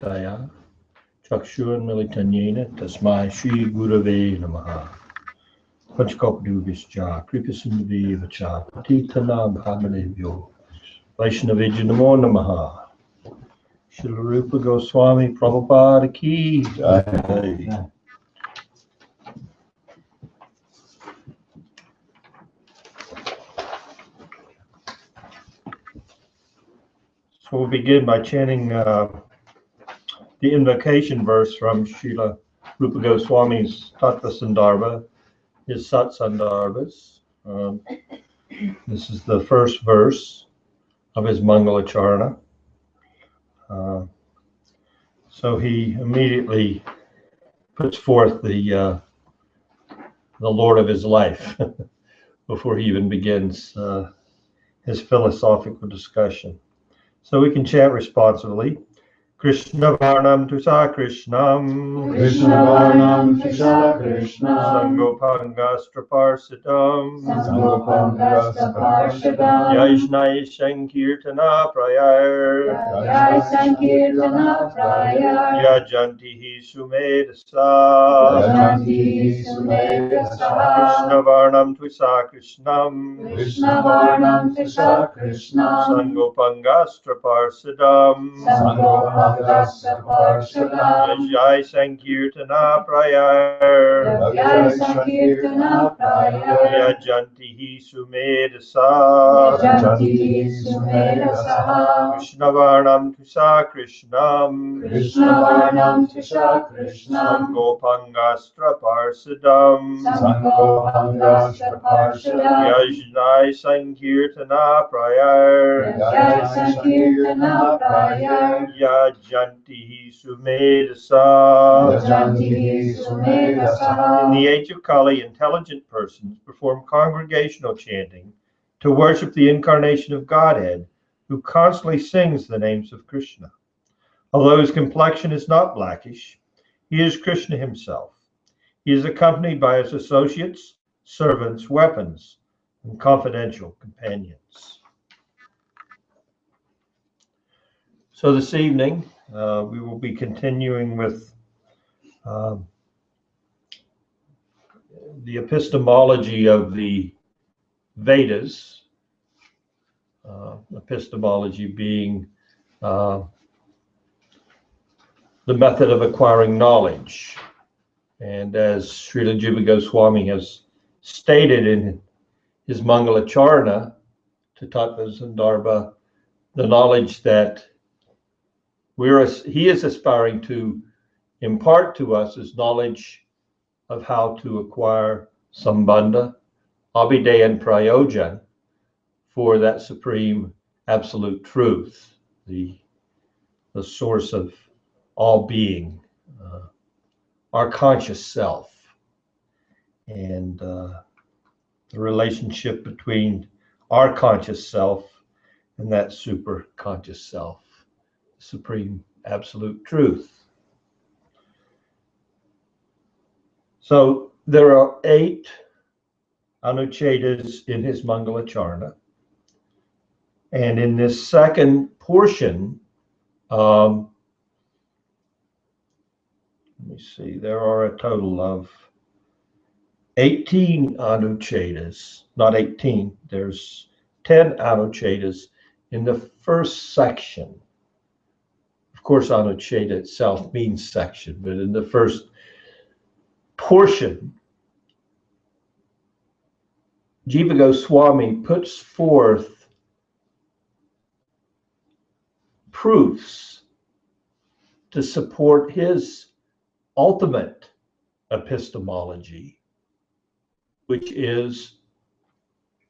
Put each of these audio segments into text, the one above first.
Daya Chakshun Militanyena Tasmai Shri Gurave Namaha Pachkopdubhischa Kripasindavi Vacha Patitana Bhamanevyo Vaishnavijya Namo Namaha Srila Rupa Goswami Prabhupada Ki Jai. So we'll begin by chanting the invocation verse from Srila Rupa Goswami's Tattva Sandarbha, his Sat Sandarbhas. This is the first verse of his Mangalacharana. So he immediately puts forth the Lord of his life before he even begins his philosophical discussion. So we can chant responsively. Krishna Varnam Tusa Krishnam Krishna Varnam Tusa Krishnam Sangopangastra Parsitam Sangopangastra Parshadam Yajnai Sankirtana Prayar Jai Sankirtana Prayar Yajanti Sumedasa Yajanti Sumedasa Krishna Varnam Tusa Krishnam Krishna Varnam Tusa Krishnam Sangopangastra Parsitam Sangopangastra Parshadam Jai Sankirtana Prayar Jai Sankirtana Prayar Yajanti Sumedasa Yajanti Sumedasa Krishna Varnam Tusa Krishnam Krishna Varnam Tusa Krishnam Sangopangastra Parsadam Sangopangastra Parshadam Yajnai Sankirtana Prayar Jai Sankirtana Prayar Yajanti Sumedasa. Yajanti Sumedasa. In the age of Kali, intelligent persons perform congregational chanting to worship the incarnation of Godhead, who constantly sings the names of Krishna. Although his complexion is not blackish, he is Krishna himself. He is accompanied by his associates, servants, weapons, and confidential companions. So this evening, we will be continuing with the epistemology of the Vedas, epistemology being the method of acquiring knowledge. And as Srila Jiva Goswami has stated in his Mangalacharana to Tattva Sandarbha, the knowledge that he is aspiring to impart to us is knowledge of how to acquire sambandha, abhideya, and prayojan for that supreme absolute truth, the source of all being, our conscious self, and the relationship between our conscious self and that super conscious self, supreme absolute truth. So there are 8 anuchetas in his Mangalacharana. And in this second portion, let me see, there are a total of 18 anuchetas, not 18, there's 10 anuchetas in the first section. Of course, anucheta itself means section, but in the first portion, Jiva Goswami puts forth proofs to support his ultimate epistemology, which is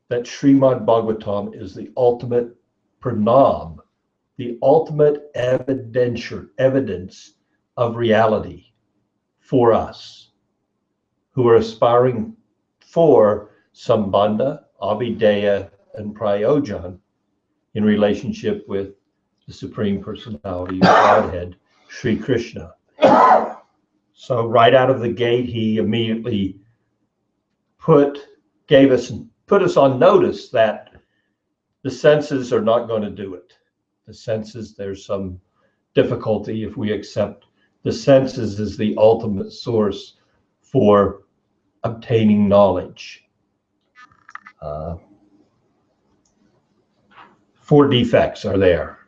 that Srimad Bhagavatam is the ultimate pranam, the ultimate evidence of reality for us who are aspiring for sambandha, abhideya, and prayojan in relationship with the Supreme Personality of Godhead, Sri Krishna. So right out of the gate, he immediately put us on notice that the senses are not going to do it. The senses, there's some difficulty if we accept the senses as the ultimate source for obtaining knowledge. 4 defects are there.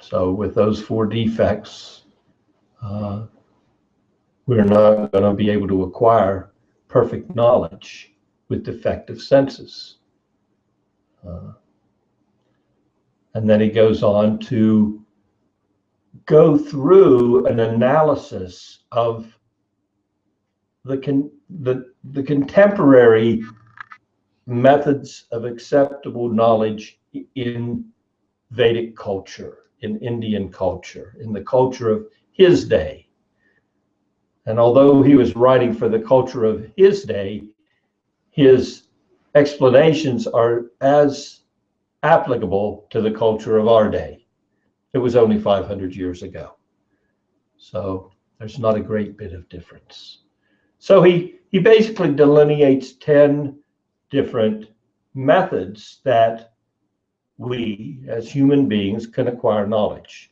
So with those 4 defects, we're not going to be able to acquire perfect knowledge with defective senses. And then he goes on to go through an analysis of the contemporary methods of acceptable knowledge in Vedic culture, in Indian culture, in the culture of his day. And although he was writing for the culture of his day, his explanations are as applicable to the culture of our day. It was only 500 years ago. So there's not a great bit of difference. So he basically delineates 10 different methods that we as human beings can acquire knowledge.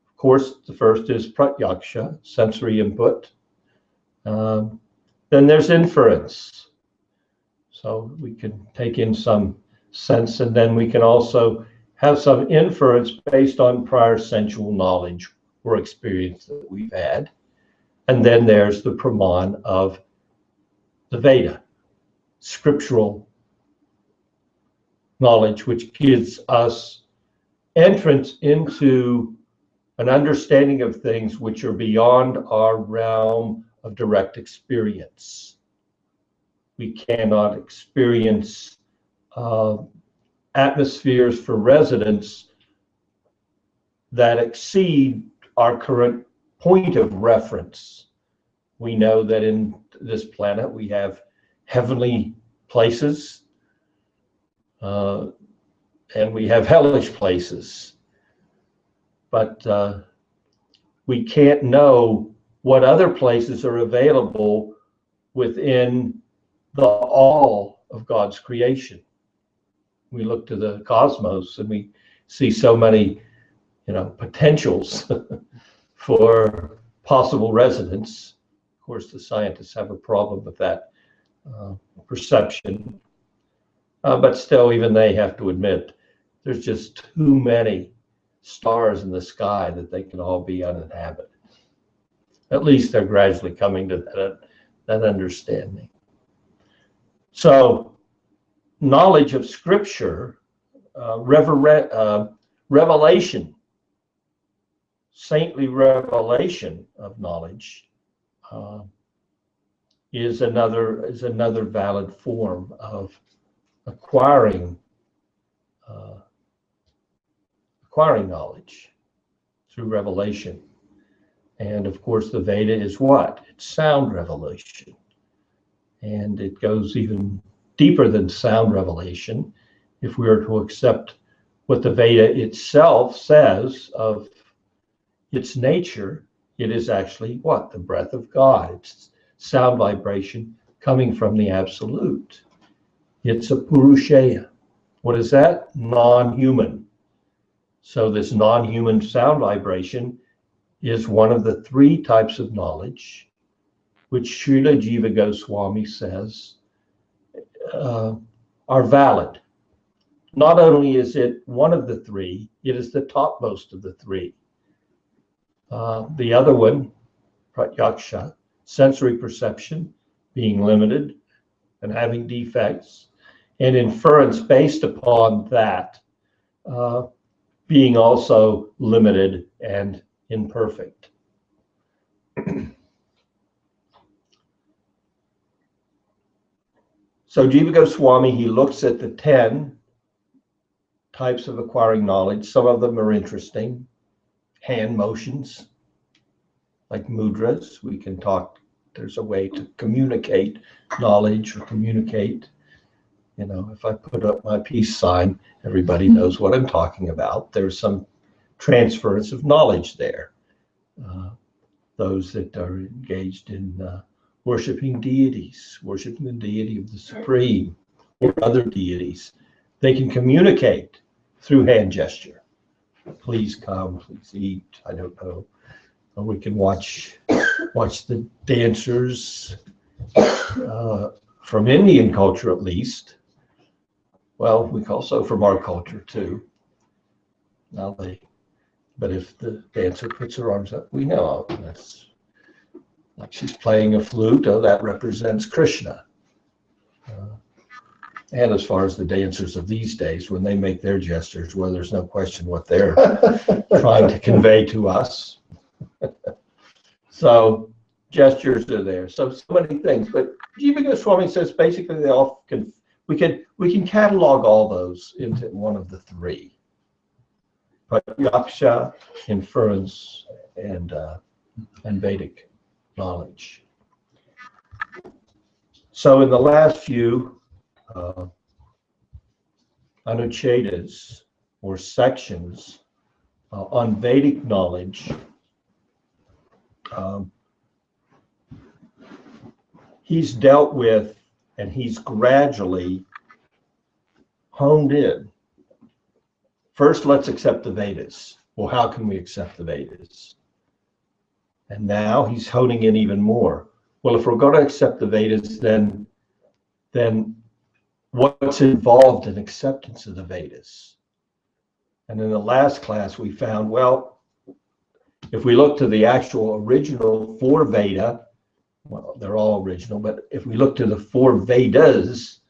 Of course, the first is pratyaksha, sensory input. Then there's inference. So we can take in some sense, and then we can also have some inference based on prior sensual knowledge or experience that we've had. And then there's the praman of the Veda, scriptural knowledge, which gives us entrance into an understanding of things which are beyond our realm of direct experience. We cannot experience atmospheres for residents that exceed our current point of reference. We know that in this planet we have heavenly places and we have hellish places, but we can't know what other places are available within the all of God's creation. We look to the cosmos and we see so many, potentials for possible residence. Of course, the scientists have a problem with that perception, but still, even they have to admit there's just too many stars in the sky that they can all be uninhabited. At least they're gradually coming to that understanding. So, knowledge of Scripture, revelation, saintly revelation of knowledge, is another valid form of acquiring knowledge through revelation. And of course, the Veda is what? It's sound revelation. And it goes even deeper than sound revelation. If we are to accept what the Veda itself says of its nature, it is actually what? The breath of God. It's sound vibration coming from the Absolute. It's a Purushaya. What is that? Non-human. So this non-human sound vibration is one of the 3 types of knowledge which Srila Jiva Goswami says are valid. Not only is it one of the 3, it is the topmost of the 3. The other one, pratyaksha, sensory perception, being limited and having defects, and inference based upon that being also limited and imperfect. So Jiva Goswami, he looks at the 10 types of acquiring knowledge. Some of them are interesting. Hand motions, like mudras. We can talk, there's a way to communicate knowledge or communicate. If I put up my peace sign, everybody knows what I'm talking about. There's some transference of knowledge there. Those that are engaged in worshiping deities, worshiping the deity of the Supreme or other deities, they can communicate through hand gesture. please come, please eat. I don't know. Or we can watch the dancers from Indian culture, at least. Well, we also from our culture too. But if the dancer puts her arms up, we know that's like she's playing a flute. Oh, that represents Krishna. And as far as the dancers of these days, when they make their gestures, well, there's no question what they're trying to convey to us. So gestures are there. So many things. But Jiva Goswami says basically they all can. We can catalog all those into one of the three. But yaksha, inference, and Vedic knowledge. So in the last few anuchedas or sections on Vedic knowledge, he's dealt with and he's gradually honed in. First, let's accept the Vedas. Well, how can we accept the Vedas? And now he's honing in even more. Well, if we're going to accept the Vedas, then what's involved in acceptance of the Vedas? And in the last class, we found, well, if we look to the actual original four Veda, well, they're all original, but if we look to the four Vedas,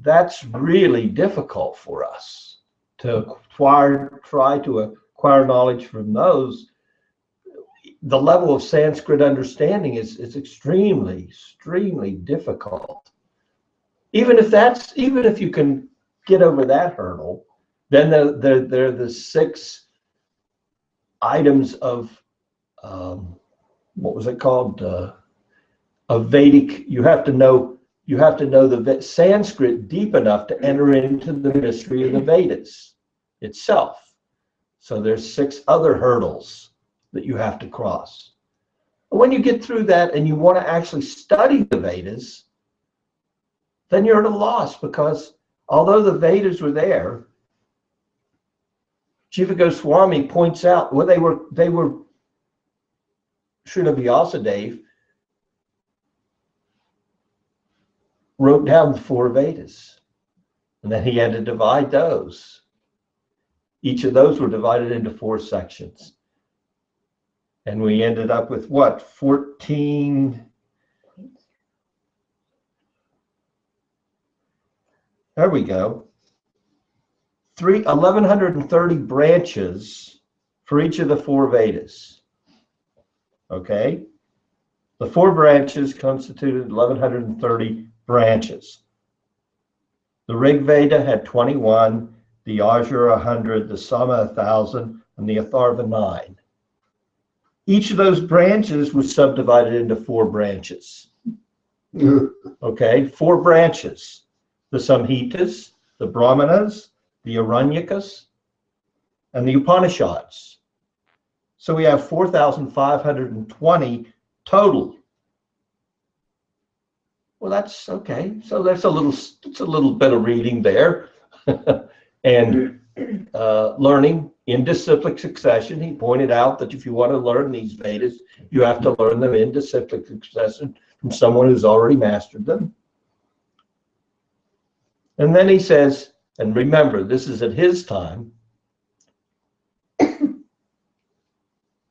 that's really difficult for us to try to acquire knowledge from those. The level of Sanskrit understanding is extremely difficult. Even if you can get over that hurdle, then there are the 6 items of what was it called? Of Vedic. You have to know the Sanskrit deep enough to enter into the mystery of the Vedas itself. So there's 6 other hurdles that you have to cross. When you get through that and you want to actually study the Vedas, then you're at a loss, because although the Vedas were there, Jiva Goswami points out, well, they were Srila Vyasadeva wrote down the 4 Vedas, and then he had to divide those. Each of those were divided into 4 sections. And we ended up with what? 14. There we go. 1,130 branches for each of the 4 Vedas. Okay? The 4 branches constituted 1,130 branches. The Rig Veda had 21, the Yajur 100, the Sama 1,000, and the Atharva 9. Each of those branches was subdivided into 4 branches. Okay, 4 branches. The Samhitas, the Brahmanas, the Aranyakas, and the Upanishads. So we have 4,520 total. Well, that's okay. So it's a little bit of reading there, and learning in disciplic succession. He pointed out that if you want to learn these Vedas, you have to learn them in disciplic succession from someone who's already mastered them. And then he says, and remember, this is at his time,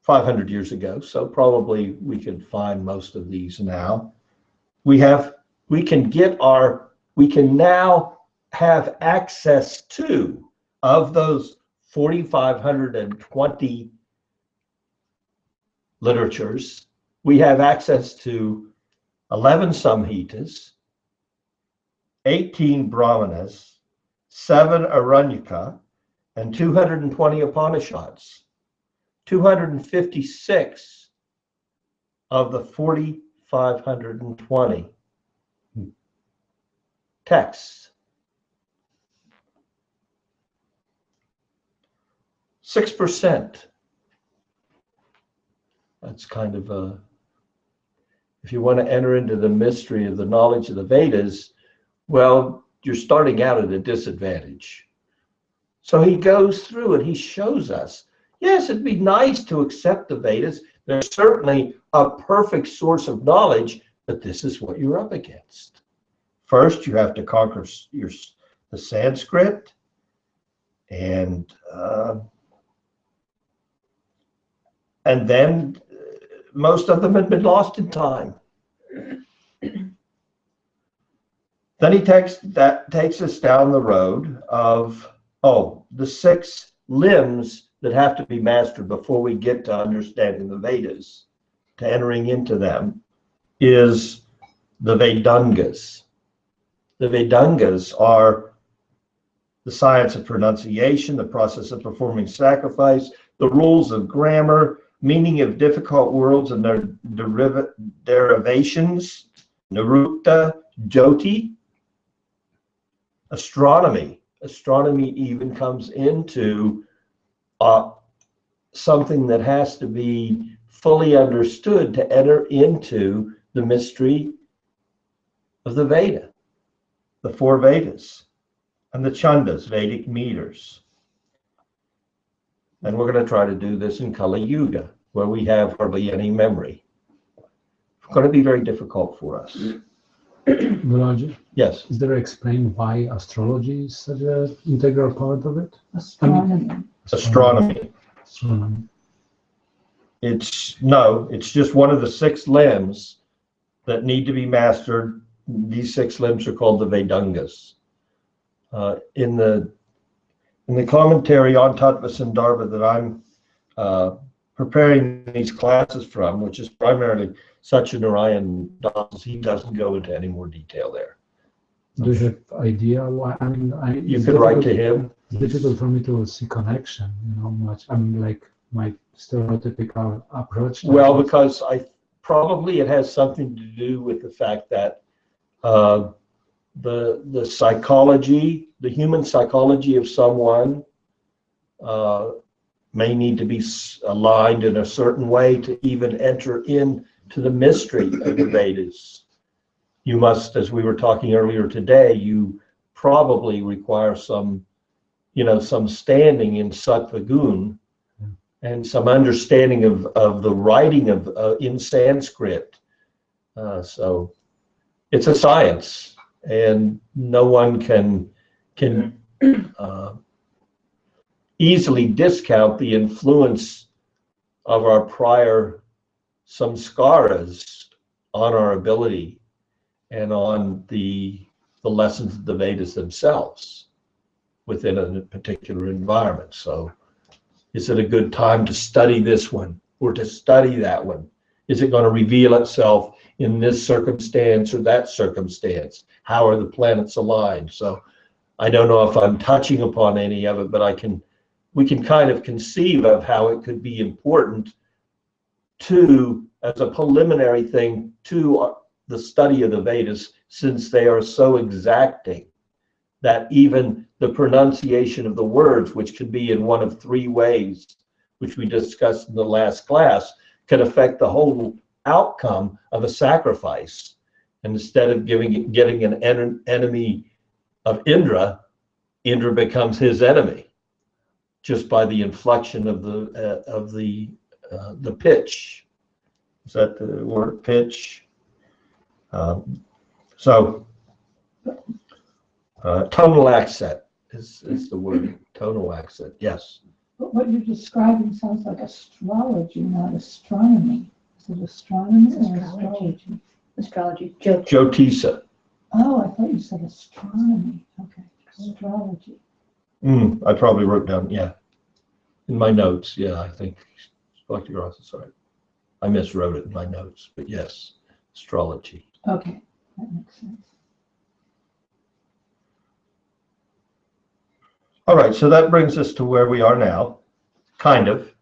500 years ago, so probably we could find most of these now. We can now have access to, of those 4,520 literatures, we have access to 11 Samhitas, 18 Brahmanas, 7 Aranyaka, and 220 Upanishads. 256 of the 4,520 texts. 6%. That's kind of a, if you want to enter into the mystery of the knowledge of the Vedas, well, you're starting out at a disadvantage. So he goes through and he shows us, yes, it'd be nice to accept the Vedas. They're certainly a perfect source of knowledge, but this is what you're up against. First, you have to conquer the Sanskrit, and then most of them had been lost in time. Then he takes us down the road of, the 6 limbs that have to be mastered before we get to understanding the Vedas, to entering into them, is the Vedangas. The Vedangas are the science of pronunciation, the process of performing sacrifice, the rules of grammar, meaning of difficult words and their derivations, Nirukta, Jyoti, astronomy. Astronomy even comes into something that has to be fully understood to enter into the mystery of the Veda, the 4 Vedas, and the Chandas, Vedic meters. And we're going to try to do this in Kali Yuga, where we have hardly any memory. It's going to be very difficult for us. Dulal, Yes. is there explained why astrology is such an integral part of it? Astronomy. Astronomy. Astronomy. It's just one of the 6 limbs that need to be mastered. These 6 limbs are called the Vedangas. In the commentary on Tattva Sandarbha that I'm preparing these classes from, which is primarily Satyanarayan Das, he doesn't go into any more detail there. Do you have idea why? You could write to him. It's difficult for me to see connection, much. Like my stereotypical approach. Well, because it has something to do with the fact that the psychology, the human psychology of someone may need to be aligned in a certain way to even enter into the mystery of the Vedas. You must, as we were talking earlier today, you probably require some standing in Sattva Gun and some understanding of the writing in Sanskrit. So it's a science, and no one can easily discount the influence of our prior samskaras on our ability and on the lessons of the Vedas themselves within a particular environment. So is it a good time to study this one or to study that one? Is it going to reveal itself in this circumstance or that circumstance? How are the planets aligned? So I don't know if I'm touching upon any of it, but we can kind of conceive of how it could be important as a preliminary thing to the study of the Vedas, since they are so exacting that even the pronunciation of the words, which can be in one of 3 ways, which we discussed in the last class, can affect the whole outcome of a sacrifice. And instead of getting an enemy of Indra, Indra becomes his enemy just by the inflection of the pitch. Is that the word, pitch? Tonal accent is the word. Tonal accent. Yes. But what you're describing sounds like astrology, not astronomy. Is it astronomy or astrology? Astrology. Jyotisa. Oh, I thought you said astronomy. Okay, astrology. I probably wrote down, in my notes. Yeah, I think Dr. Ross is right. I miswrote it in my notes, but yes, astrology. Okay, that makes sense. All right, so that brings us to where we are now, kind of.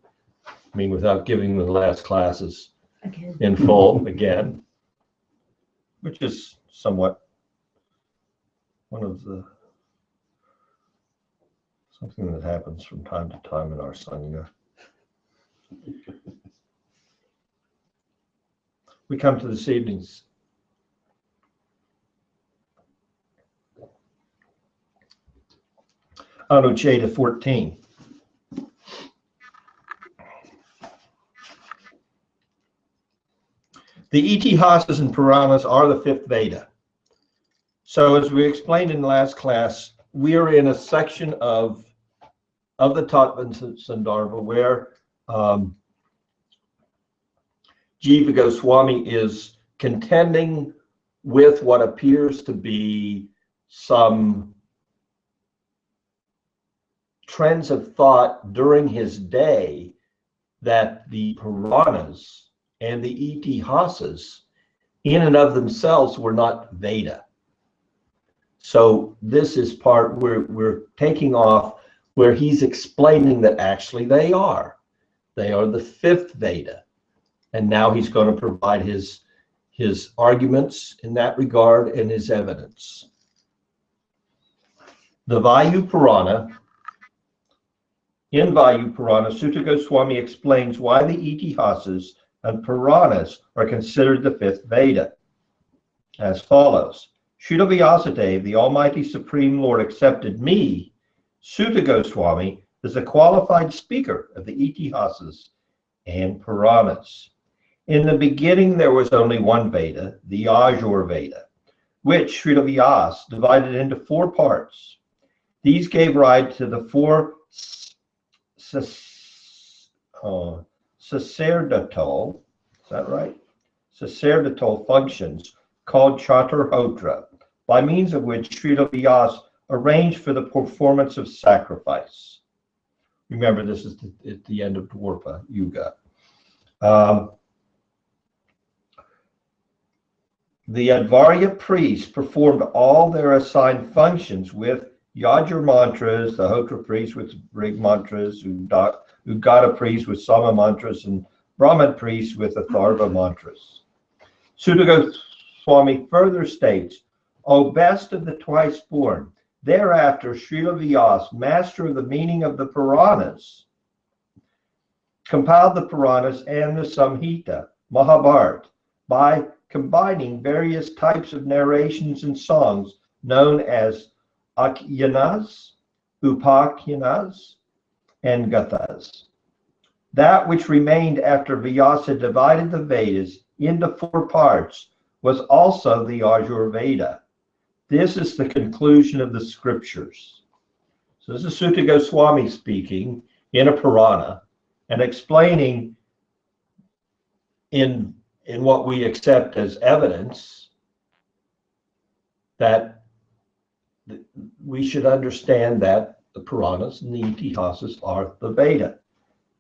I mean, without giving the last classes in full again, which is somewhat something that happens from time to time in our Sangha. We come to this evening's Anucheta 14. The Itihasas and Puranas are the fifth Veda. So as we explained in the last class, we are in a section of the Tattva and Sandarbha where Jiva Goswami is contending with what appears to be some trends of thought during his day that the Puranas and the Itihasas in and of themselves were not Veda. So this is part where we're taking off where he's explaining that actually they are. They are the fifth Veda. And now he's going to provide his arguments in that regard and his evidence. The Vayu Purana, in Vayu Purana, Sutta Goswami explains why the Itihasas and Puranas are considered the fifth Veda as follows. Srila Vyasadeva, the Almighty Supreme Lord, accepted me, Sutta Goswami, as a qualified speaker of the Itihasas and Puranas. In the beginning, there was only one Veda, the Yajur Veda, which Srila Vyasa divided into four parts. These gave rise to the four sacerdotal, is that right? Sacerdotal functions called Chaturhotra, by means of which Srila Vyasa arranged for the performance of sacrifice. Remember, this is at the end of Dwarpa Yuga. The Advarya priests performed all their assigned functions with Yajur mantras, the Hotra priests with Rig mantras, Ugata priests with Sama mantras, and Brahman priests with Atharva mantras. Sutta Goswami further states, O best of the twice born, thereafter Srila Vyasa, master of the meaning of the Puranas, compiled the Puranas and the Samhita, Mahabharata, by combining various types of narrations and songs known as Akhyanas, Upakhyanas, and Gathas. That which remained after Vyasa divided the Vedas into four parts was also the Yajur Veda. This is the conclusion of the scriptures. So this is Sutta Goswami speaking in a Purana and explaining in what we accept as evidence that we should understand that the Puranas and the Itihasas are the Veda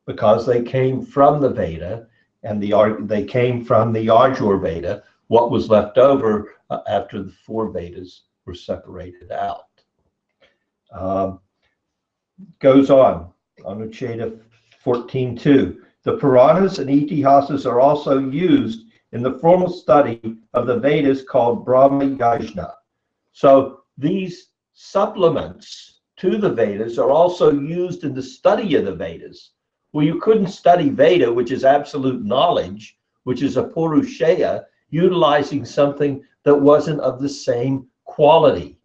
because they came from the Veda and they came from the Yajur Veda, what was left over after the four Vedas were separated out. Goes on Anucheta 14.2. The Puranas and Itihasas are also used in the formal study of the Vedas called Brahma Yajna. So these supplements to the Vedas are also used in the study of the Vedas. Well, you couldn't study Veda, which is absolute knowledge, which is a Purushaya, utilizing something that wasn't of the same quality.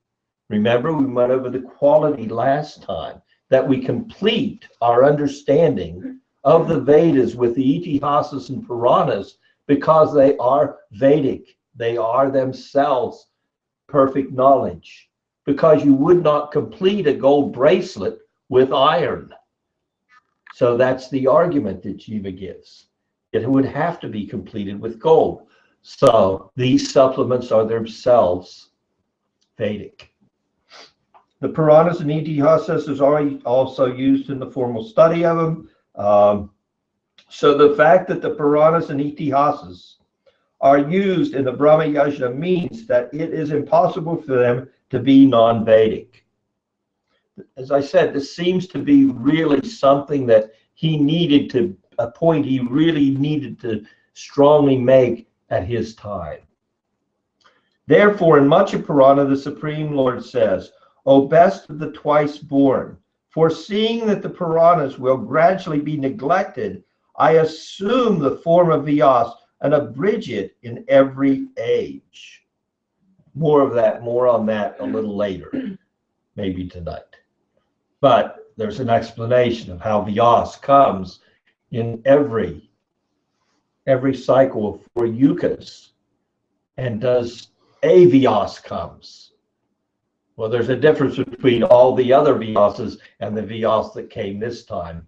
Remember, we went over the quality last time, that we complete our understanding of the Vedas with the Itihasas and Puranas because they are Vedic. They are themselves perfect knowledge, because you would not complete a gold bracelet with iron. So that's the argument that Jiva gives. It would have to be completed with gold. So these supplements are themselves Vedic. The Puranas and Itihasas is already also used in the formal study of them. So the fact that the Puranas and Itihasas are used in the Brahma Yajna means that it is impossible for them to be non-Vedic. As I said, this seems to be really something that he needed to, a point he really needed to strongly make at his time. Therefore, in Matsya Purana, the Supreme Lord says, O best of the twice born, foreseeing that the Puranas will gradually be neglected, I assume the form of Vyasa and abridge it in every age. More on that a little later, maybe tonight. But there's an explanation of how Vyas comes in every cycle of 4 yugas, and does a Vyas comes. Well, there's a difference between all the other Vyasas and the Vyas that came this time.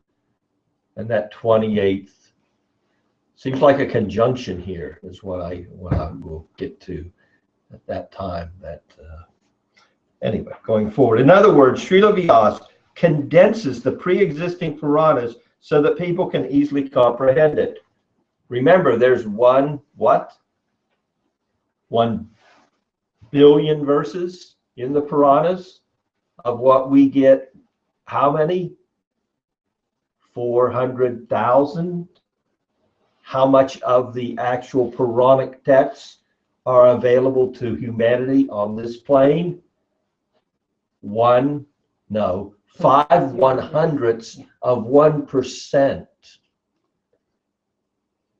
And that 28th seems like a conjunction here is what I will get to at that time. Anyway, going forward. In other words, Srila Vyas condenses the pre-existing Puranas so that people can easily comprehend it. Remember, there's 1 billion verses in the Puranas, of what we get, how many? 400,000. How much of the actual Puranic texts are available to humanity on this plane? 5 1/100ths of 1%.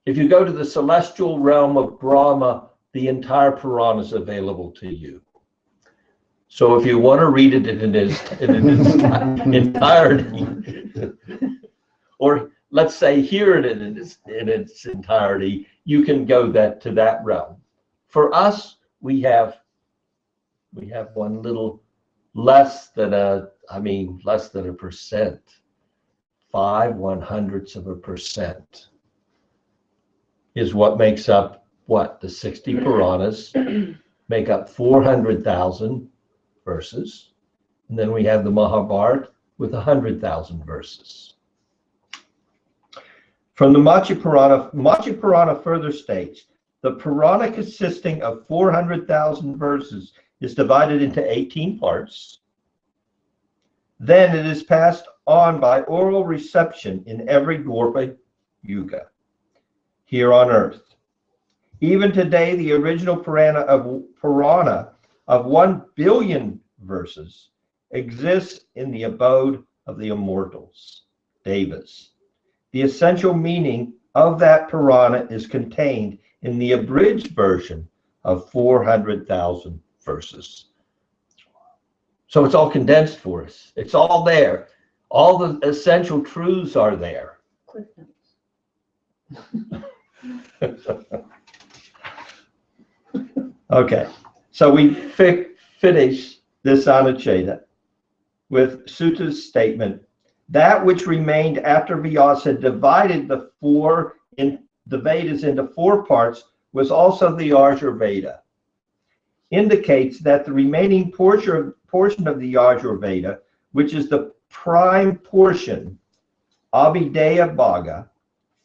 If you go to the celestial realm of Brahma, the entire Purana is available to you. So if you want to read it in its entirety, or let's say hear it in its entirety, you can go to that realm. For us, we have one little less than a percent, 5 1/100ths of a percent is what makes up the 60 Puranas make up 400,000 verses, and then we have the Mahabharata with 100,000 verses. From the Matsya Purana further states, the Purana consisting of 400,000 verses is divided into 18 parts. Then it is passed on by oral reception in every Dwapara Yuga here on earth. Even today, the original Purana of 1 billion verses exists in the abode of the immortals, Devas. The essential meaning of that Purana is contained in the abridged version of 400,000 verses. So it's all condensed for us. It's all there. All the essential truths are there. Cliff notes. Okay, so we finish this Anucheta with Sutta's statement, that which remained after Vyasa had divided the Vedas into 4 parts was also the Yajur Veda. Indicates that the remaining portion of the Yajur Veda, which is the prime portion, Abhideya Bhaga,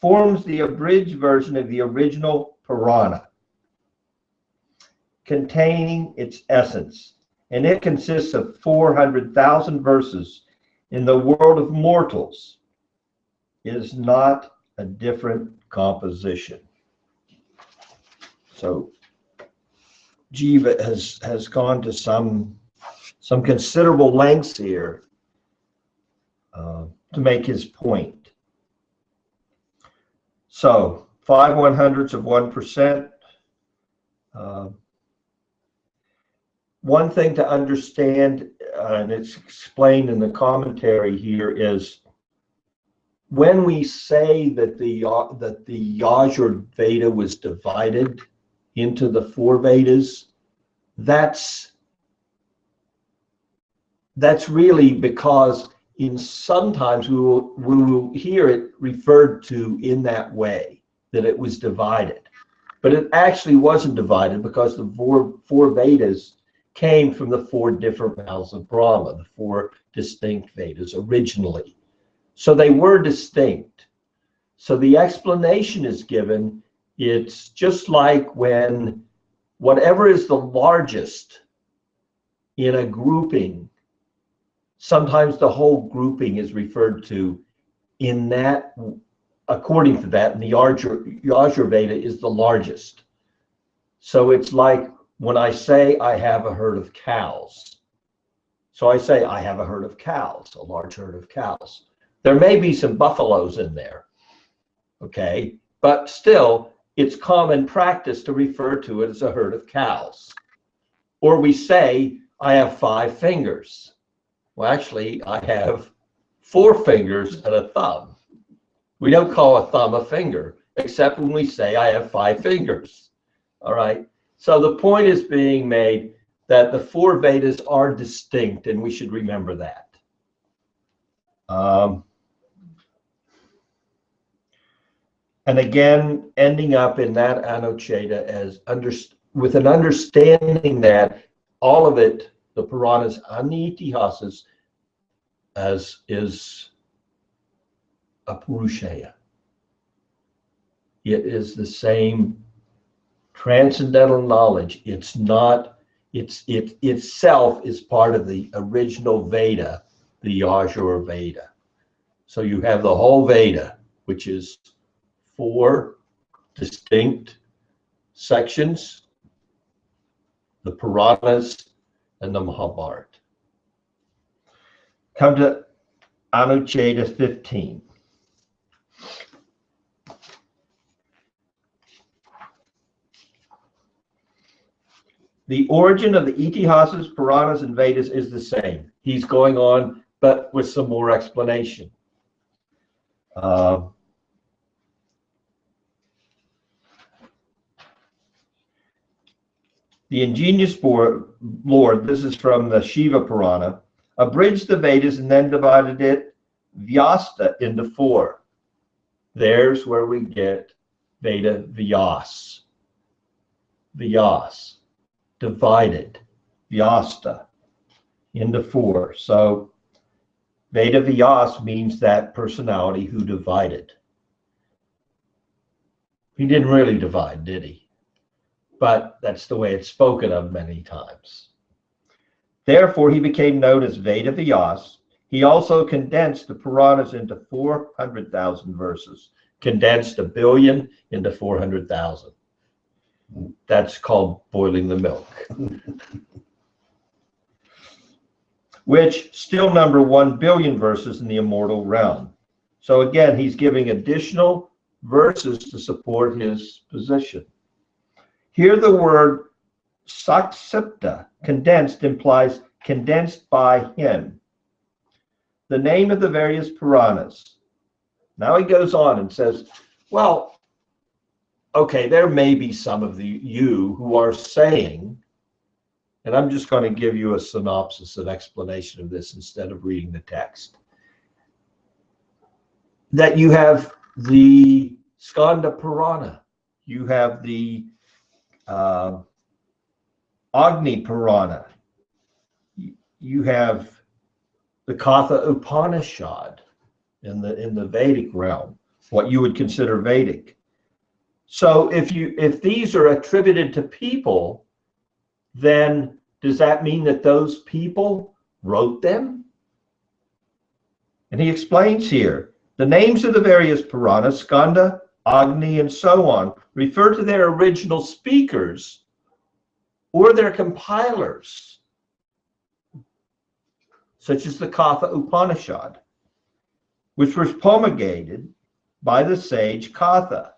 forms the abridged version of the original Purana, containing its essence, and it consists of 400,000 verses. In the world of mortals, is not a different composition. So Jiva has gone to some considerable lengths here to make his point. So 5 1/100ths of 1%. One thing to understand, and it's explained in the commentary here, is when we say that the Yajur Veda was divided into the 4 Vedas, that's really because sometimes we will hear it referred to in that way, that it was divided. But it actually wasn't divided because the 4 Vedas came from the 4 different mouths of Brahma, the 4 distinct Vedas originally. So they were distinct. So the explanation is given, it's just like when whatever is the largest in a grouping, sometimes the whole grouping is referred to in that, according to that, and the Yajur Veda is the largest. So it's like when I say I have a herd of cows. So I say I have a herd of cows, a large herd of cows. There may be some buffaloes in there, okay? But still, it's common practice to refer to it as a herd of cows. Or we say I have 5 fingers. Well, actually, I have 4 fingers and a thumb. We don't call a thumb a finger, except when we say I have 5 fingers. All right. So the point is being made that the 4 Vedas are distinct, and we should remember that. And again, ending up in that Anucheta as with an understanding that all of it, the Puranas and the Itihasas, as is a Purushaya. It is the same transcendental knowledge. It's not, it itself is part of the original Veda, the Yajur Veda. So you have the whole Veda, which is 4 distinct sections, the Puranas and the Mahabharata. Come to Anucheta 15. The origin of the Itihasas, Puranas, and Vedas is the same. He's going on, but with some more explanation. The ingenious Lord, this is from the Shiva Purana, abridged the Vedas and then divided it, Vyasta, into 4. There's where we get Veda Vyas. Vyas, divided, Vyasta, into 4. So Veda Vyas means that personality who divided. He didn't really divide, did he? But that's the way it's spoken of many times. Therefore, he became known as Veda Vyas. He also condensed the Puranas into 400,000 verses, condensed 1 billion into 400,000. That's called boiling the milk. Which still number 1 billion verses in the immortal realm. So again, he's giving additional verses to support his position. Here the word saksipta, condensed, implies condensed by him. The name of the various Puranas. Now he goes on and says, well, okay, there may be some of you who are saying, and I'm just going to give you a synopsis, an explanation of this instead of reading the text, that you have the Skanda Purana, you have the Agni Purana, you have the Katha Upanishad in the Vedic realm, what you would consider Vedic. So if these are attributed to people, then does that mean that those people wrote them? And he explains here, the names of the various Puranas, Skanda, Agni, and so on, refer to their original speakers or their compilers, such as the Katha Upanishad, which was promulgated by the sage Katha.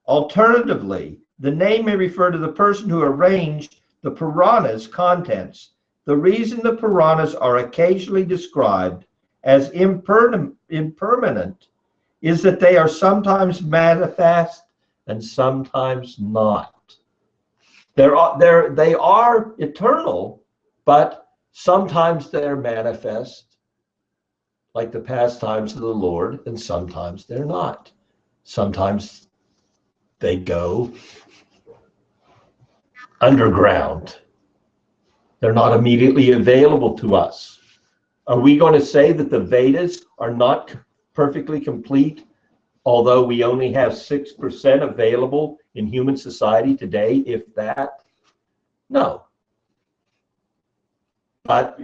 Alternatively, the name may refer to the person who arranged the Purana's contents. The reason the Puranas are occasionally described as impermanent is that they are sometimes manifest and sometimes not. They are eternal, but sometimes they're manifest, like the pastimes of the Lord, and sometimes they're not. Sometimes they go underground. They're not immediately available to us. Are we going to say that the Vedas are not perfectly complete, although we only have 6% available in human society today, if that? No. But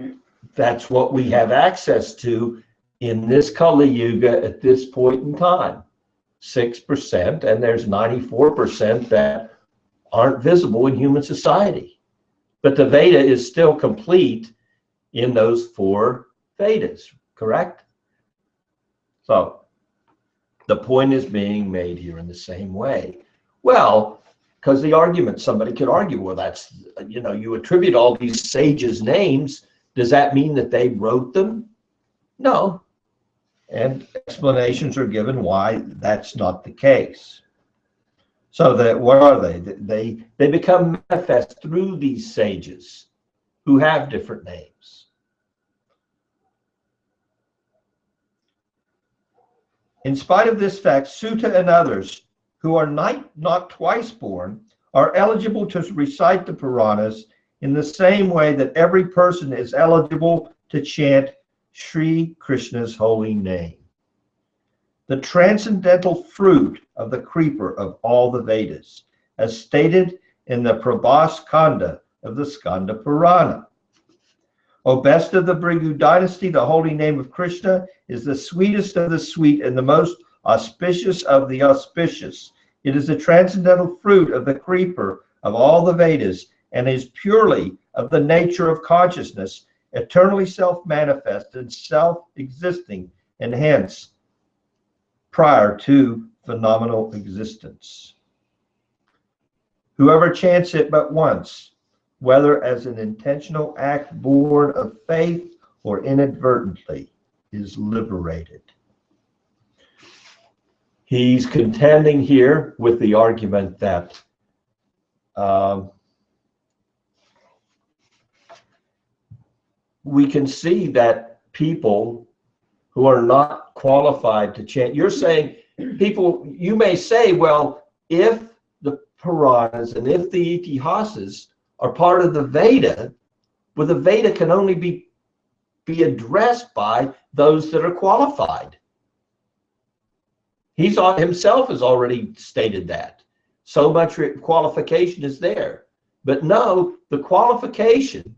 that's what we have access to in this Kali Yuga at this point in time. 6%, and there's 94% that aren't visible in human society. But the Veda is still complete in those 4 Vedas, correct? So the point is being made here in the same way. Well, because somebody could argue, well, that's, you attribute all these sages' names Does that mean that they wrote them? No. And explanations are given why that's not the case. So that what are they? They become manifest through these sages who have different names. In spite of this fact, Sutta and others who are not twice born are eligible to recite the Puranas in the same way that every person is eligible to chant Sri Krishna's holy name. The transcendental fruit of the creeper of all the Vedas, as stated in the Prabhas Kanda of the Skanda Purana. O best of the Bhrigu dynasty, the holy name of Krishna is the sweetest of the sweet and the most auspicious of the auspicious. It is the transcendental fruit of the creeper of all the Vedas and is purely of the nature of consciousness, eternally self-manifest and self-existing, and hence prior to phenomenal existence. Whoever chants it but once, whether as an intentional act born of faith or inadvertently, is liberated. He's contending here with the argument that we can see that people who are not qualified to chant, you're saying people, you may say, well, if the Puranas and if the Itihasas are part of the Veda, well, the Veda can only be addressed by those that are qualified. He's himself has already stated that. So much qualification is there. But no, the qualification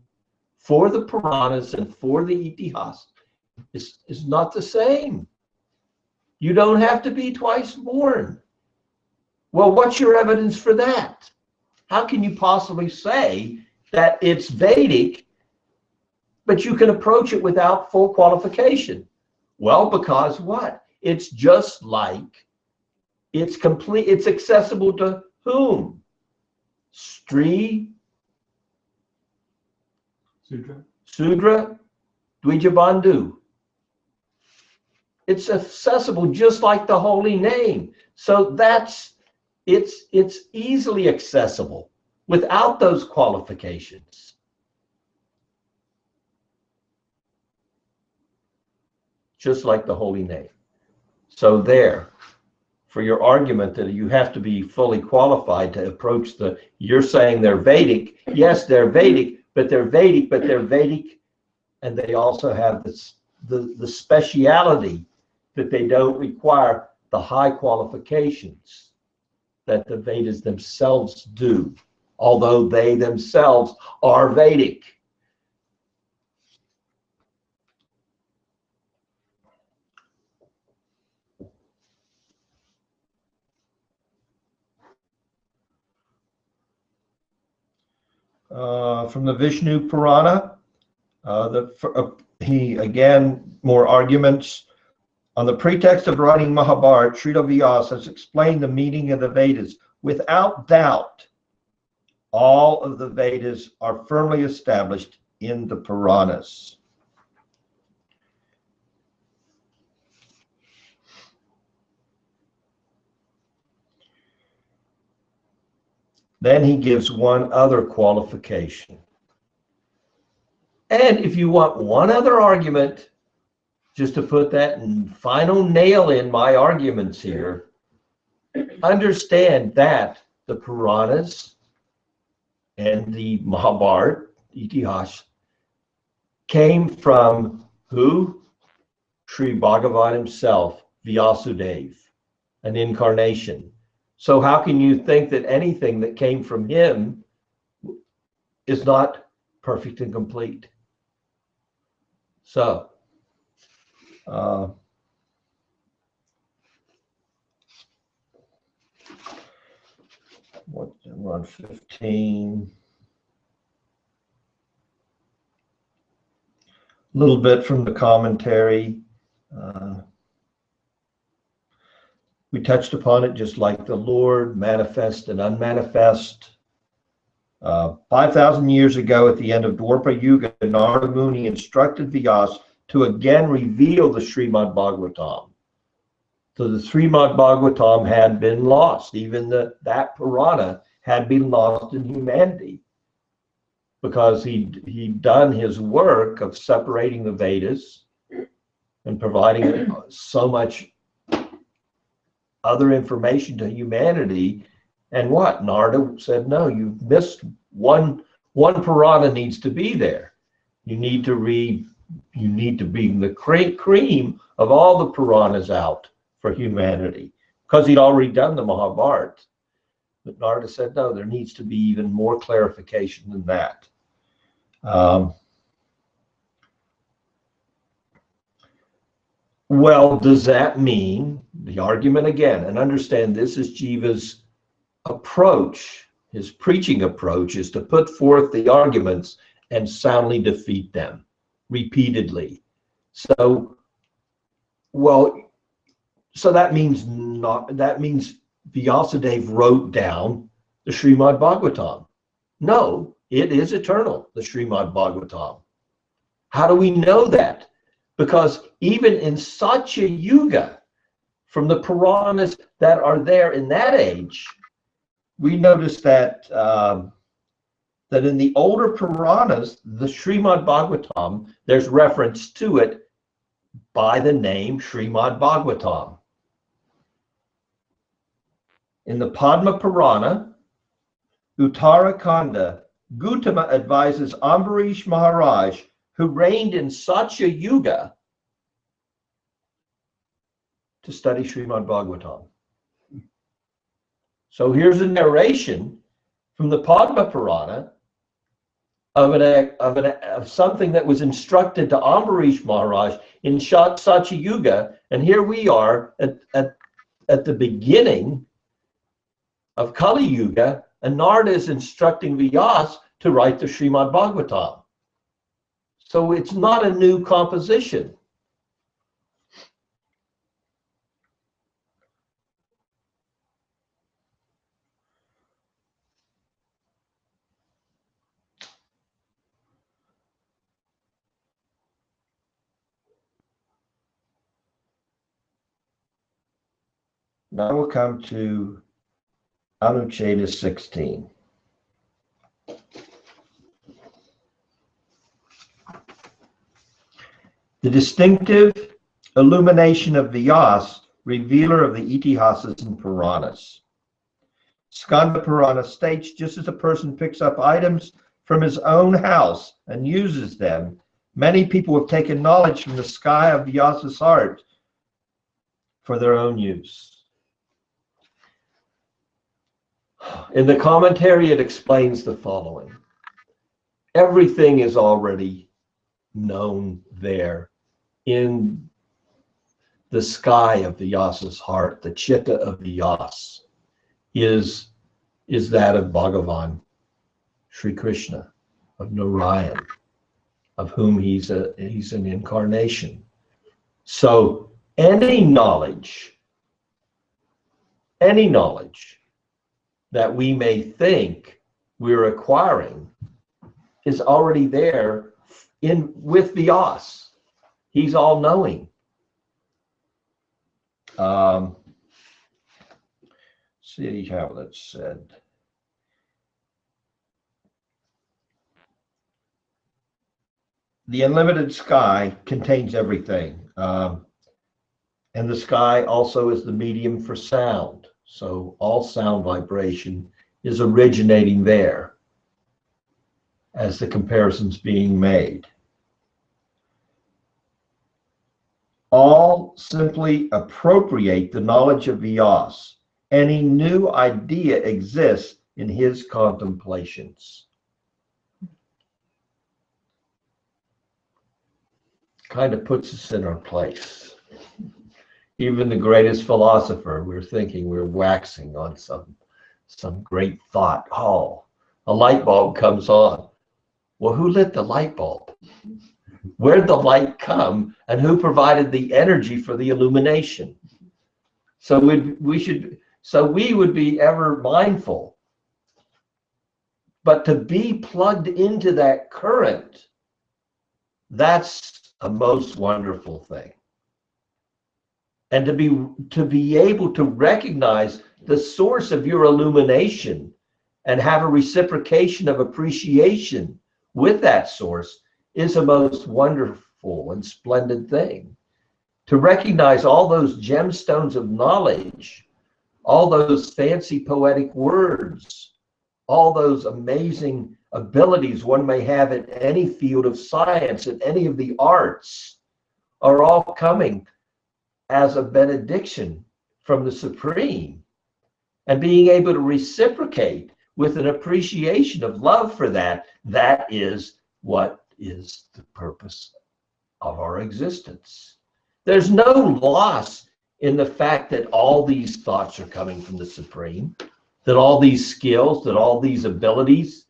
for the Puranas and for the Itihas is not the same. You don't have to be twice born. Well, what's your evidence for that? How can you possibly say that it's Vedic, but you can approach it without full qualification? Well, because what? It's just like it's complete, it's accessible to whom? Sudra, Dvijabandhu. It's accessible just like the holy name. So it's easily accessible without those qualifications. Just like the holy name. So there, for your argument that you have to be fully qualified to approach you're saying they're Vedic. Yes, they're Vedic, but they're Vedic, and they also have the speciality that they don't require the high qualifications that the Vedas themselves do, although they themselves are Vedic. From the Vishnu Purana, he again more arguments. On the pretext of writing Mahabharata, Srila Vyasa has explained the meaning of the Vedas. Without doubt, all of the Vedas are firmly established in the Puranas. Then he gives one other qualification. And if you want one other argument, just to put that final nail in my arguments here, understand that the Puranas and the Mahabharata, Itihas, came from who? Sri Bhagavan himself, Vyasudev, an incarnation. So how can you think that anything that came from him is not perfect and complete? So, we're on 15. A little bit from the commentary. We touched upon it, just like the Lord, manifest and unmanifest. 5,000 years ago, at the end of Dwapara Yuga, Narada Muni instructed Vyasa to again reveal the Srimad Bhagavatam. So the Srimad Bhagavatam had been lost. Even that Purana had been lost in humanity, because he'd done his work of separating the Vedas and providing so much other information to humanity. And what? Narada said, no, you've missed one Purana needs to be there. You need to bring the cream of all the Puranas out for humanity, because he'd already done the Mahabharata. But Narada said, no, there needs to be even more clarification than that. Well, does that mean, the argument again, and understand this is Jiva's approach, his preaching approach is to put forth the arguments and soundly defeat them repeatedly. So that means Vyasadeva wrote down the Srimad Bhagavatam. No, it is eternal, the Srimad Bhagavatam. How do we know that? Because even in Satya Yuga, from the Puranas that are there in that age, we notice that that in the older Puranas, the Srimad Bhagavatam, there's reference to it by the name Srimad Bhagavatam. In the Padma Purana, Uttarakhanda, Gautama advises Ambarish Maharaj, who reigned in Satya Yuga, to study Srimad Bhagavatam. So here's a narration from the Padma Purana of something that was instructed to Ambarish Maharaj in Satya Yuga, and here we are at the beginning of Kali Yuga, and Narada is instructing Vyasa to write the Srimad Bhagavatam. So it's not a new composition. Now we'll come to Anucheta 16. The distinctive illumination of Vyasa, revealer of the Itihasas and Puranas. Skanda Purana states, just as a person picks up items from his own house and uses them, many people have taken knowledge from the sky of Vyasa's heart for their own use. In the commentary, it explains the following. Everything is already known there in the sky of Vyasa's heart. The chitta of Vyasa is that of Bhagavan, Sri Krishna, of Narayan, of whom he's an incarnation. So any knowledge that we may think we're acquiring is already there with Vyasa. He's all-knowing. See how that's said. The unlimited sky contains everything. And the sky also is the medium for sound. So all sound vibration is originating there as the comparison's being made. All simply appropriate the knowledge of Vyasa. Any new idea exists in his contemplations. Kind of puts us in our place. Even the greatest philosopher, we're thinking we're waxing on some great thought. Oh, a light bulb comes on. Well, who lit the light bulb? Where'd the light come, and who provided the energy for the illumination? So we would be ever mindful But to be plugged into that current, that's a most wonderful thing. And to be able to recognize the source of your illumination and have a reciprocation of appreciation with that source is a most wonderful and splendid thing. To recognize all those gemstones of knowledge, all those fancy poetic words, all those amazing abilities one may have in any field of science, in any of the arts, are all coming as a benediction from the Supreme. And being able to reciprocate with an appreciation of love for that, that is what is the purpose of our existence. There's no loss in the fact that all these thoughts are coming from the Supreme, that all these skills, that all these abilities,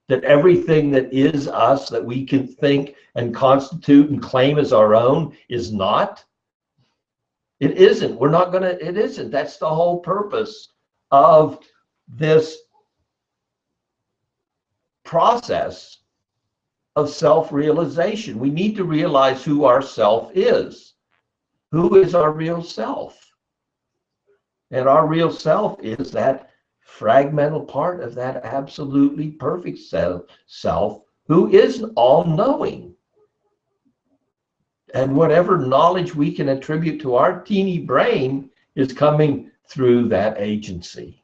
that everything that is us, that we can think and constitute and claim as our own, is not. It isn't. We're not going to, it isn't. That's the whole purpose of this process of self-realization. We need to realize who our self is. Who is our real self? And our real self is that fragmental part of that absolutely perfect self who is all-knowing. And whatever knowledge we can attribute to our teeny brain is coming through that agency.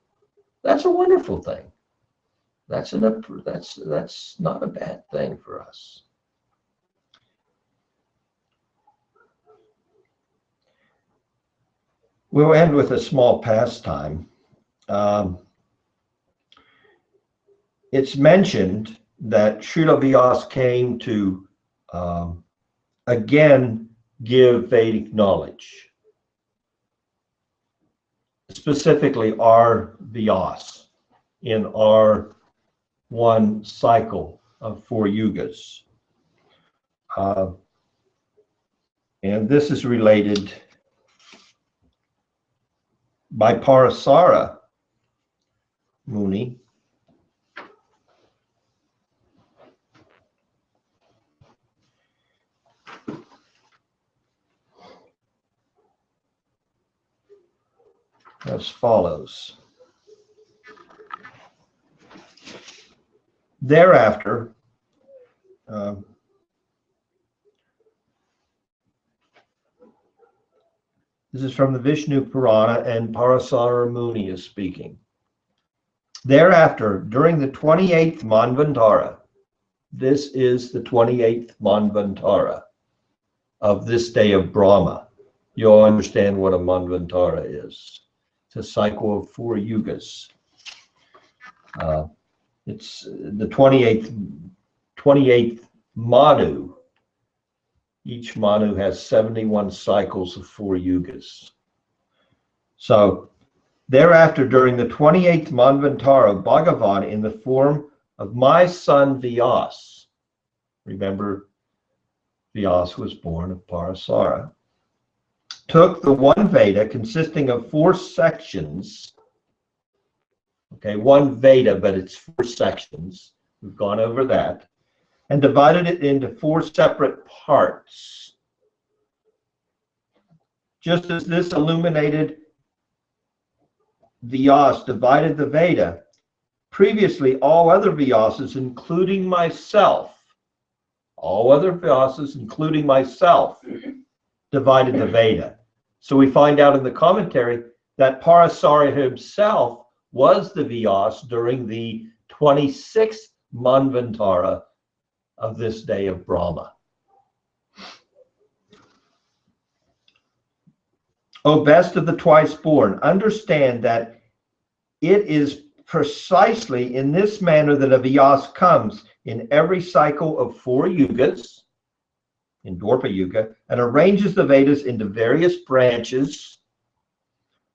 That's a wonderful thing. That's not a bad thing for us. We'll end with a small pastime. It's mentioned that Srila Vyasa came to again give Vedic knowledge, specifically our Vyasa in our one cycle of 4 yugas. And this is related by Parasara Muni. As follows. Thereafter, this is from the Vishnu Purana, and Parasara Muni is speaking. Thereafter, during the 28th Manvantara, this is the 28th Manvantara of this day of Brahma. You'll understand what a Manvantara is. It's a cycle of 4 yugas. It's the 28th Manu. Each Manu has 71 cycles of 4 yugas. So thereafter, during the 28th Manvantara, Bhagavan, in the form of my son Vyasa, remember Vyasa was born of Parasara, took the one Veda consisting of 4 sections. Okay, one Veda, but it's 4 sections. We've gone over that. And divided it into 4 separate parts. Just as this illuminated Vyasa divided the Veda, previously all other Vyasas, including myself, divided the Veda. So we find out in the commentary that Parasara himself was the Vyasa during the 26th Manvantara of this day of Brahma. O best of the twice born, understand that it is precisely in this manner that a Vyasa comes in every cycle of 4 yugas, in Dwapara Yuga, and arranges the Vedas into various branches.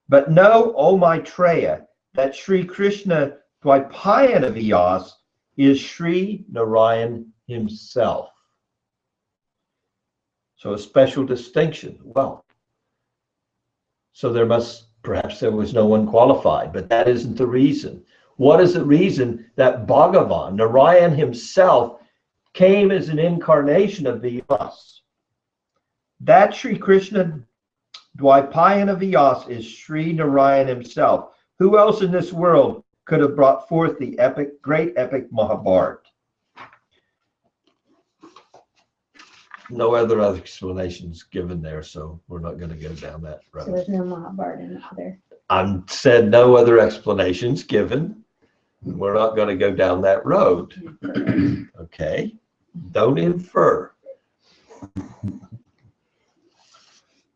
But know, O Maitreya, that Sri Krishna Dvaipayana Vyasa is Sri Narayan himself. So a special distinction. Well, so perhaps there was no one qualified, but that isn't the reason. What is the reason that Bhagavan, Narayan himself, came as an incarnation of Vyas? That Sri Krishna Dvaipayana Vyas is Sri Narayan himself. Who else in this world could have brought forth the great epic Mahabharata? No other explanations given there, so we're not going to go down that So road. there's no Mahabharata in there. I said no other explanations given. We're not going to go down that road. Okay? Don't infer.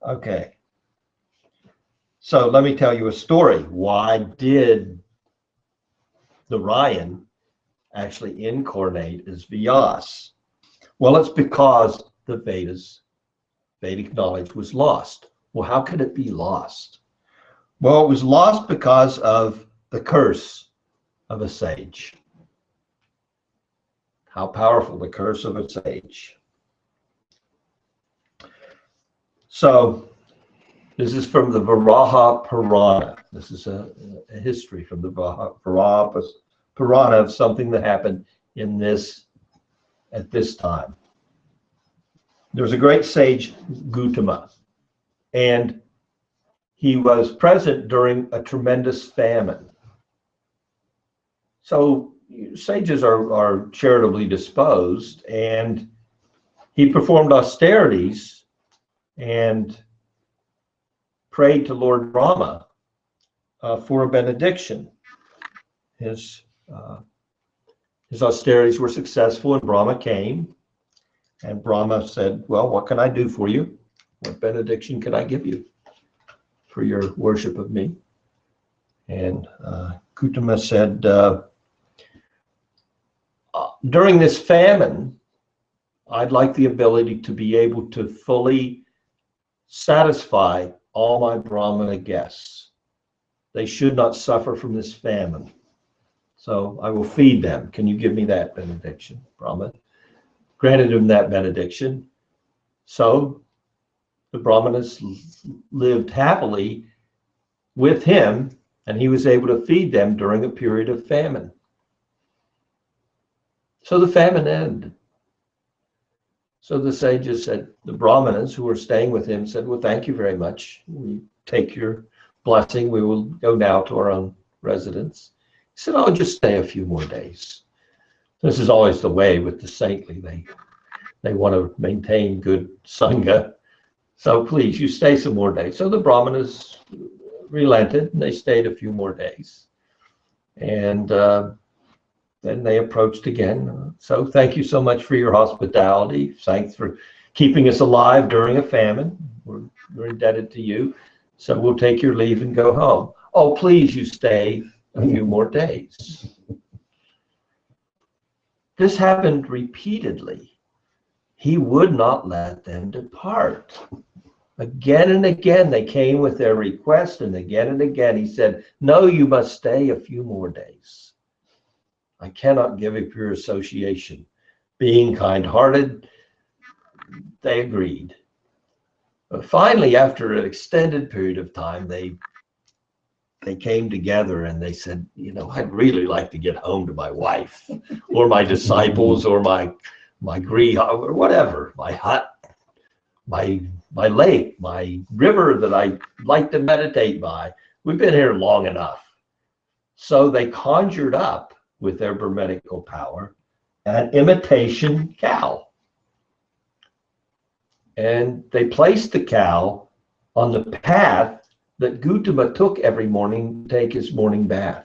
Okay. So let me tell you a story. Why did Narayan actually incarnate as Vyas? Well, it's because the Vedic knowledge was lost. Well, how could it be lost? Well, it was lost because of the curse Of a sage. How powerful the curse of a sage. So This is from the Varaha Purana. This is a history from the Varaha Purana of something that happened at this time. there was a great sage, Gautama, and he was present during a tremendous famine. So sages are charitably disposed, and he performed austerities and prayed to Lord Brahma for a benediction. His austerities were successful, and Brahma came, and Brahma said, well, what can I do for you? What benediction can I give you for your worship of me? And Gautama said, during this famine, I'd like the ability to be able to fully satisfy all my Brahmana guests. They should not suffer from this famine. So I will feed them. Can you give me that benediction? Brahma granted him that benediction. So the Brahmanas lived happily with him, and he was able to feed them during a period of famine. So the famine ended. So the sages said, the Brahmanas who were staying with him said, well, thank you very much. We take your blessing. We will go now to our own residence. He said, I'll just stay a few more days. This is always the way with the saintly. They want to maintain good sangha. So please, you stay some more days. So the Brahmanas relented, and they stayed a few more days. And then they approached again. So thank you so much for your hospitality. Thanks for keeping us alive during a famine. We're indebted to you. So we'll take your leave and go home. Oh, please, you stay a few more days. This happened repeatedly. He would not let them depart. Again and again, they came with their request, and again, he said, no, you must stay a few more days. I cannot give a pure association. Being kind-hearted, they agreed. But finally, after an extended period of time, they came together and they said, you know, I'd really like to get home to my wife or my disciples or my griha or whatever, my hut, my lake, my river that I like to meditate by. We've been here long enough. So they conjured up with their Brahminical power an imitation cow. And they placed the cow on the path that Gautama took every morning to take his morning bath.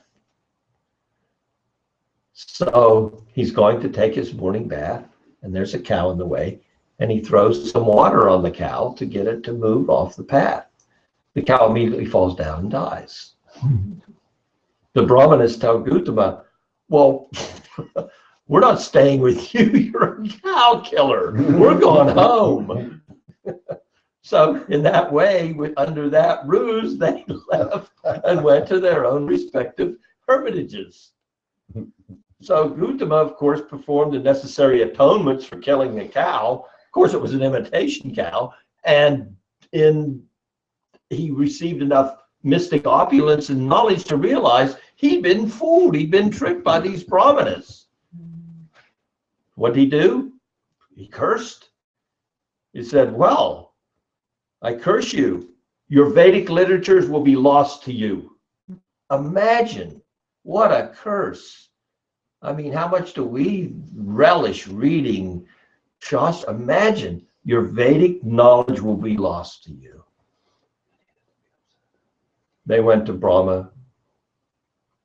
So he's going to take his morning bath, and there's a cow in the way, and he throws some water on the cow to get it to move off the path. The cow immediately falls down and dies. The Brahmanas tell Gautama, well, we're not staying with you. You're a cow killer. We're going home. So in that way, under that ruse, they left and went to their own respective hermitages. So Gautama, of course, performed the necessary atonements for killing the cow. Of course, it was an imitation cow. And he received enough mystic opulence and knowledge to realize He'd been fooled. He'd been tricked by these brahmanas. What'd he do? He cursed. He said, well, I curse you. Your Vedic literatures will be lost to you. Imagine what a curse. I mean, how much do we relish reading Shastra? Imagine your Vedic knowledge will be lost to you. They went to Brahma.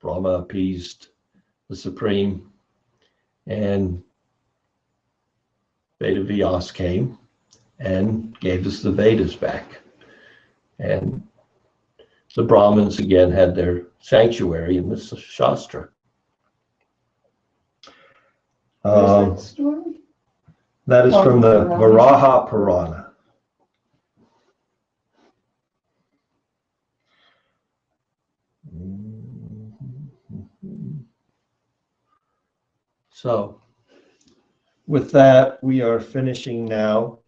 Brahma appeased the Supreme, and Veda Vyas came and gave us the Vedas back. And the Brahmins again had their sanctuary in the Shastra. Where's that story? That is from the Varaha Purana. So, with that, we are finishing now.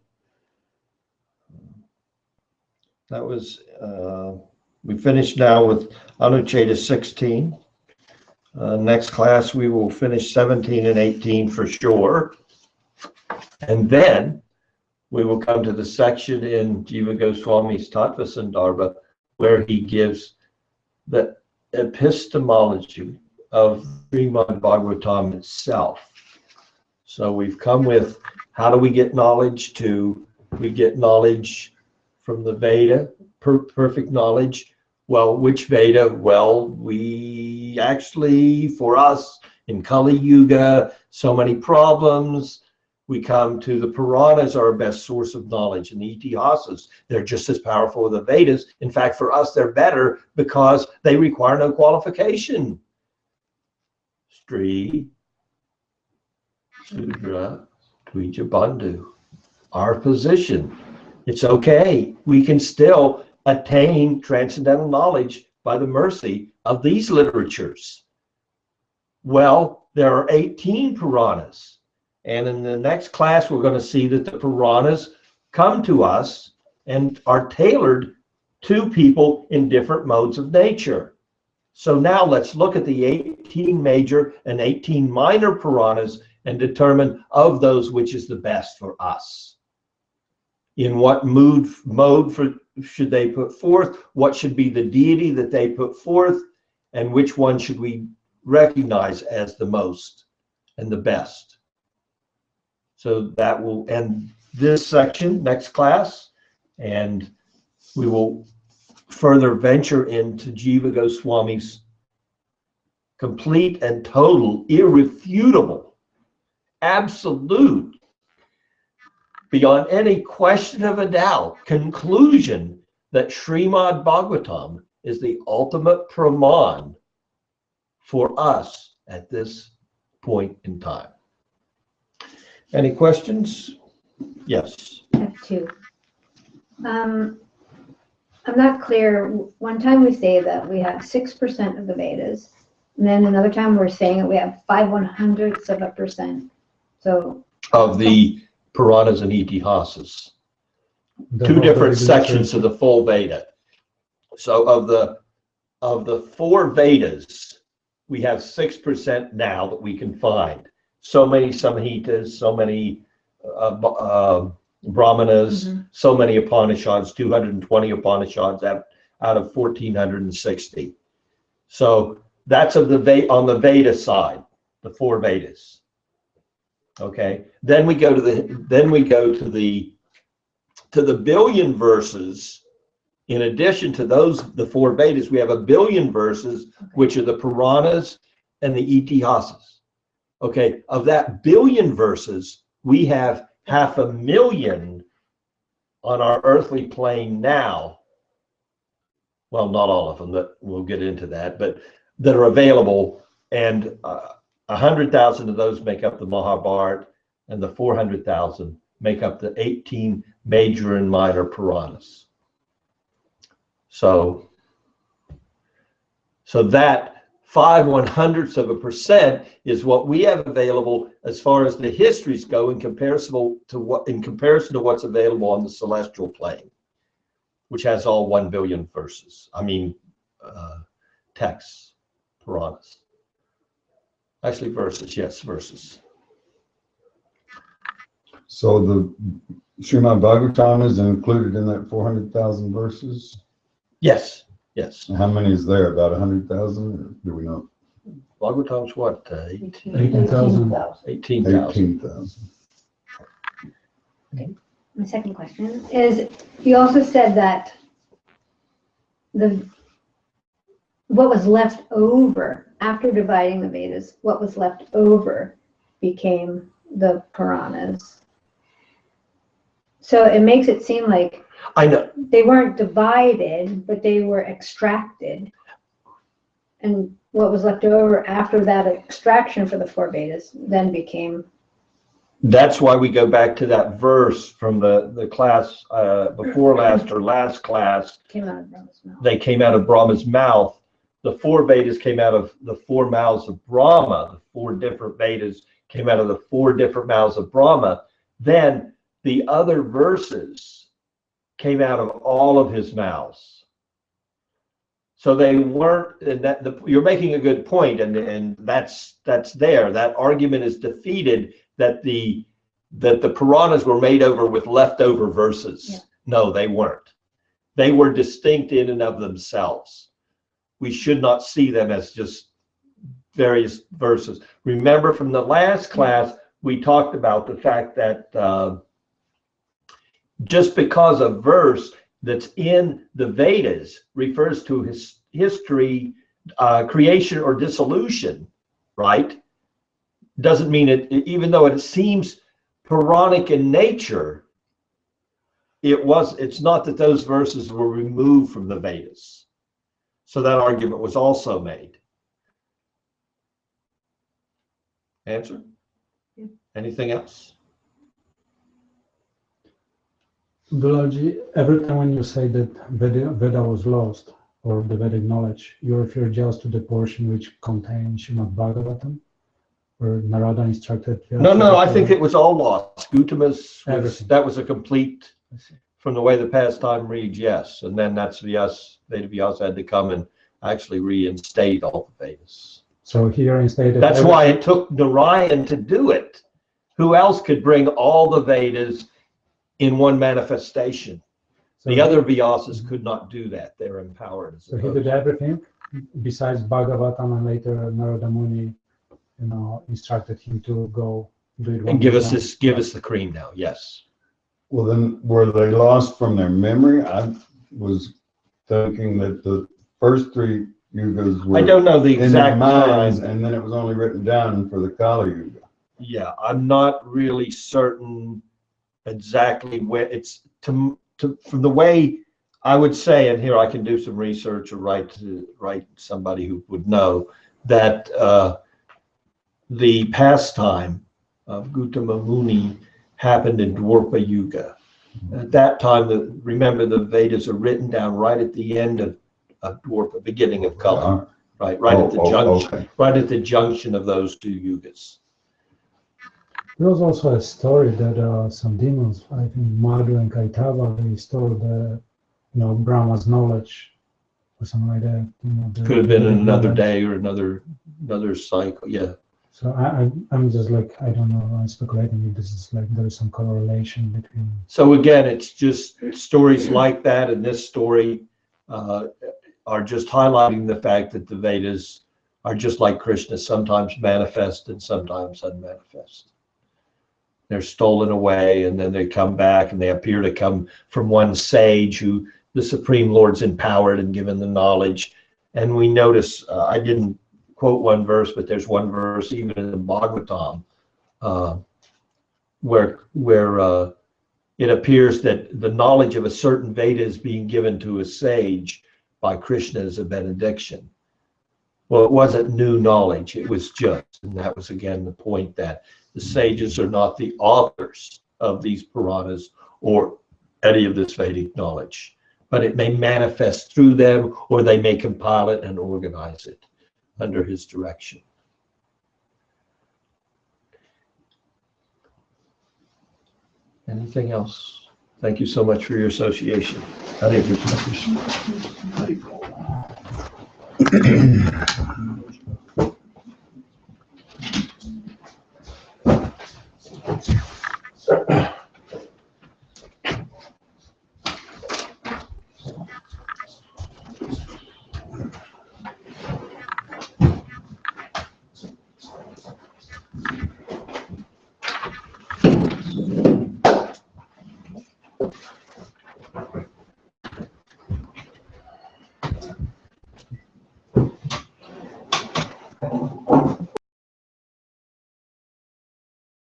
That was, we finished now with Anucheta 16. Next class, we will finish 17 and 18 for sure. And then we will come to the section in Jiva Goswami's Tattva Sandarbha where he gives the epistemology of Srimad Bhagavatam itself. So we've come with how do we get knowledge to, we get knowledge from the Veda, perfect knowledge. Well, which Veda? Well, we actually, for us in Kali Yuga, so many problems. We come to the Puranas, our best source of knowledge, and the Itihasas. They're just as powerful as the Vedas. In fact, for us, they're better because they require no qualification. Stri, Sudra, Twija Bandhu. Our position. It's okay. We can still attain transcendental knowledge by the mercy of these literatures. Well, there are 18 Puranas. And in the next class, we're going to see that the Puranas come to us and are tailored to people in different modes of nature. So now let's look at the 18 major and 18 minor Puranas and determine of those which is the best for us. In what mode should they put forth? What should be the deity that they put forth? And which one should we recognize as the most and the best? So that will end this section, next class, and we will further venture into Jiva Goswami's complete and total, irrefutable, absolute, beyond any question of a doubt, conclusion that Srimad Bhagavatam is the ultimate praman for us at this point in time. Any questions? Yes. I have two. I'm not clear. One time we say that we have 6% of the Vedas, and then another time we're saying that we have 5/100%. So Of the Puranas and Itihasas. Two different sections of the full Veda. So of the 4 Vedas, we have 6% now that we can find. So many Samhitas, so many Brahmanas, so many Upanishads, 220 Upanishads out of 1460. So that's of the on the Veda side, the 4 Vedas. Okay. Then we go to the billion verses. In addition to the 4 Vedas, we have a billion verses, which are the Puranas and the Itihasas. Okay, of that billion verses, we have 500,000 on our earthly plane now. Well, not all of them, but we'll get into that, but that are available, and 100,000 of those make up the Mahabharata, and the 400,000 make up the 18 major and minor Puranas. So that 5/100% is what we have available as far as the histories go in comparison to what's available on the celestial plane, which has all 1 billion verses. I mean, texts. Puranas. Actually, verses, yes, verses. So the Srimad Bhagavatam is included in that 400,000 verses? Yes, yes. And how many is there? About 100,000? Do we know? Bhagavatam's what, 18,000. 18,000. 18,000. My second question is, you also said that what was left over after dividing the Vedas, what was left over became the Puranas. So it makes it seem like I know. they weren't divided, but they were extracted. And what was left over after that extraction for the four Vedas then became. That's why we go back to that verse from the class before last or last class. Came out of Brahma's mouth. They came out of Brahma's mouth. The four Vedas came out of the four mouths of Brahma. The four different Vedas came out of the four different mouths of Brahma. Then the other verses came out of all of his mouths. So they weren't, and you're making a good point, and that's there. That argument is defeated that the Puranas were made over with leftover verses. Yeah. No, they weren't. They were distinct in and of themselves. We should not see them as just various verses. Remember from the last class, we talked about the fact that just because a verse that's in the Vedas refers to his history, creation or dissolution, right? Doesn't mean it, even though it seems Puranic in nature, it's not that those verses were removed from the Vedas. So that argument was also made. Answer? Yeah. Anything else? Dulalji, every time when you say that Veda was lost, or the Vedic knowledge, you refer just to the portion which contains Srimad Bhagavatam, where Narada instructed. No, I think it was all lost. Gautama's, Everything. that was a complete, I see. from the way the pastime reads, yes. And then that's Veda Vyasa had to come and actually reinstate all the Vedas. So here instead. That's why it took Narayan to do it. Who else could bring all the Vedas in one manifestation? The other Vyasas could not do that. They're empowered. So he did everything besides Bhagavatam, and later Narada Muni, instructed him to go do it. And give us the cream now. Yes. Well, then were they lost from their memory? I was thinking that the first three yugas were I don't know the in their exact minds, time. and then it was only written down for the Kali Yuga. Yeah, I'm not really certain exactly where it's from the way I would say, and here I can do some research or write somebody who would know that the pastime of Gautama Muni happened in Dwarpa Yuga. At that time, remember the Vedas are written down right at the end of Dwarpa, beginning of Kali, right at the junction, okay. right at the junction of those two yugas. There was also a story that some demons, I think Madhu and Kaitava, they stole Brahma's knowledge or something like that. Could have been in another day or another cycle. Yeah. So I'm just like, I don't know, I'm speculating if this is like there is some correlation between. So again, it's just stories like that, and this story are just highlighting the fact that the Vedas are just like Krishna, sometimes manifest and sometimes unmanifest. They're stolen away, and then they come back, and they appear to come from one sage who the Supreme Lord's empowered and given the knowledge. And we notice, I didn't quote one verse, but there's one verse even in the Bhagavatam where it appears that the knowledge of a certain Veda is being given to a sage by Krishna as a benediction. Well, it wasn't new knowledge, it was just, and that was again the point that the sages are not the authors of these Puranas or any of this Vedic knowledge, but it may manifest through them, or they may compile it and organize it under his direction. Anything else? Thank you so much for your association. Hare Krishna.